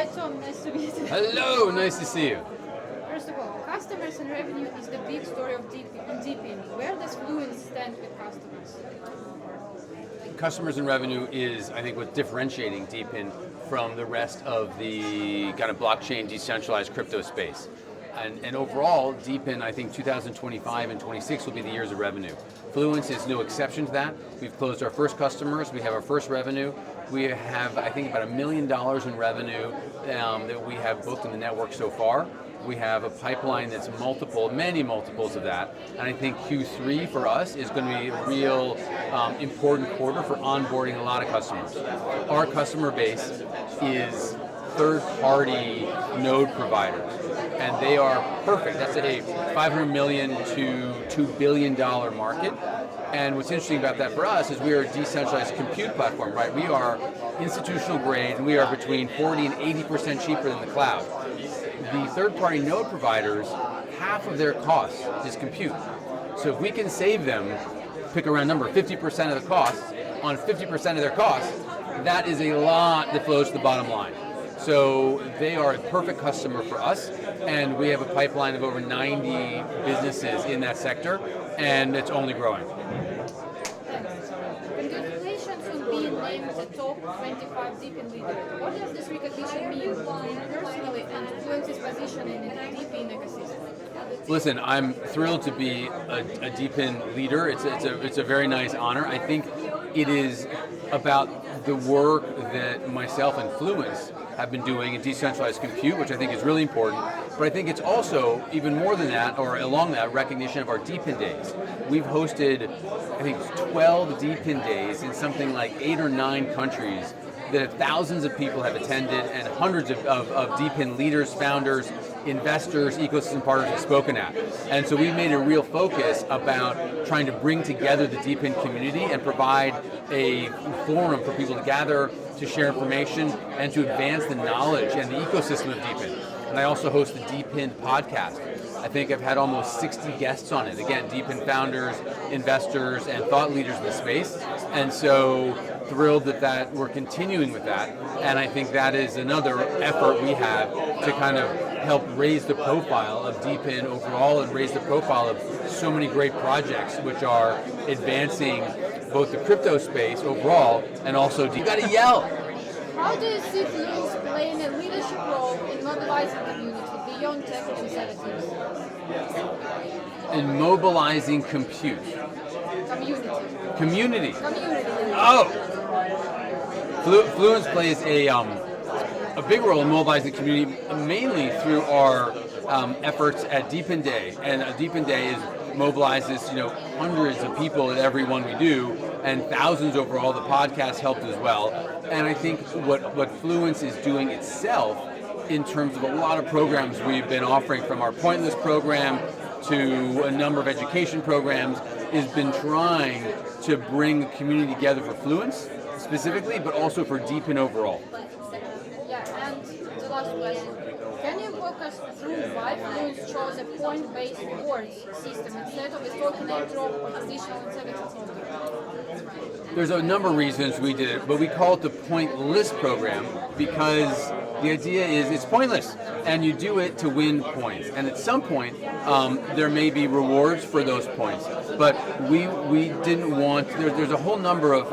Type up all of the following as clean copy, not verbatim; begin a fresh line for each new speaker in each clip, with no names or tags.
Hi Tom, nice to meet you.
Hello, nice to see you.
First of all, customers and revenue is the big story of Deepin. Where does Fluence stand with customers?
Customers and revenue is, I think, what's differentiating Deepin from the rest of the kind of blockchain decentralized crypto space. And overall, Deepin, I think 2025 and 26 will be the years of revenue. Fluence is no exception to that. We've closed our first customers, we have our first revenue. We have, I think, about $1 million in revenue that we have booked in the network so far. We have a pipeline that's many multiples of that. And I think Q3 for us is going to be a real important quarter for onboarding a lot of customers. Our customer base is third-party node providers, and they are perfect. That's a $500 million to $2 billion market. And what's interesting about that for us is we are a decentralized compute platform, right? We are institutional grade, and we are between 40 and 80% cheaper than the cloud. The third-party node providers, half of their cost is compute. So if we can save them, pick a round number, 50% of the cost on 50% of their cost, that is a lot that flows to the bottom line. So they are a perfect customer for us, and we have a pipeline of over 90 businesses in that sector, and it's only growing.
Congratulations on being named the top 25 Deepin leader. What does this recognition mean to you personally and Fluence's position in the Deepin ecosystem?
Listen, I'm thrilled to be a Deepin leader. It's a very nice honor. I think it is about the work that myself and Fluence have been doing in decentralized compute, which I think is really important. But I think it's also, even more than that, or along that, recognition of our Deepin days. We've hosted, I think, 12 Deepin days in something like 8 or 9 countries that thousands of people have attended, and hundreds of Deepin leaders, founders, investors, ecosystem partners have spoken at. And so we've made a real focus about trying to bring together the Deepin community and provide a forum for people to gather, to share information, and to advance the knowledge and the ecosystem of Deepin. And I also host the Deepin podcast. I think I've had almost 60 guests on it. Again, Deepin founders, investors, and thought leaders in the space. And so thrilled that we're continuing with that. And I think that is another effort we have to kind of help raise the profile of Deepin overall and raise the profile of so many great projects which are advancing both the crypto space overall and also you gotta yell.
How do you see Fluence playing a leadership role in mobilizing the community beyond tech incentives?
In mobilizing compute. Community. Oh! Fluence plays a big role in mobilizing the community, mainly through our efforts at Deepin Day. And a Deepin Day mobilizes hundreds of people at every one we do, and thousands overall. The podcast helped as well. And I think what Fluence is doing itself in terms of a lot of programs we've been offering, from our Pointless program to a number of education programs, has been trying to bring the community together for Fluence specifically, but also for Deepin overall.
Yeah, and the last question. Can you walk us through why Fluence chose a point-based rewards system instead of a token airdrop or additional incentives model?
There's a number of reasons we did it, but we call it the Pointless program because the idea is it's pointless, and you do it to win points. And at some point, there may be rewards for those points. But we didn't want, there's a whole number of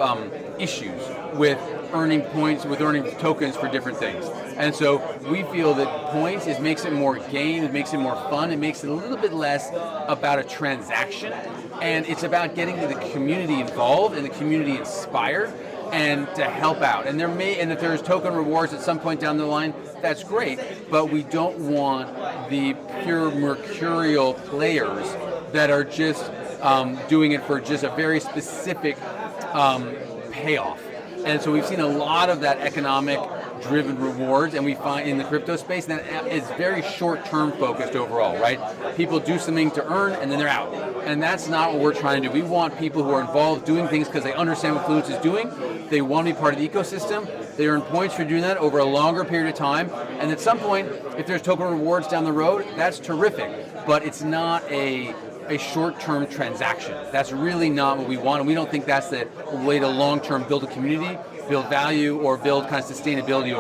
issues with earning points, with earning tokens for different things. And so we feel that points makes it more game, it makes it more fun, it makes it a little bit less about a transaction, and it's about getting the community involved and the community inspired and to help out. And if there's token rewards at some point down the line, that's great, but we don't want the pure mercurial players that are just doing it for just a very specific payoff. And so we've seen a lot of that economic driven rewards, and we find in the crypto space that it's very short-term focused overall, right? People do something to earn and then they're out. And that's not what we're trying to do. We want people who are involved doing things because they understand what Fluence is doing. They want to be part of the ecosystem. They earn points for doing that over a longer period of time. And at some point, if there's token rewards down the road, that's terrific. But it's not a short-term transaction. That's really not what we want, and we don't think that's the way to long-term build a community, build value, or build kind of sustainability over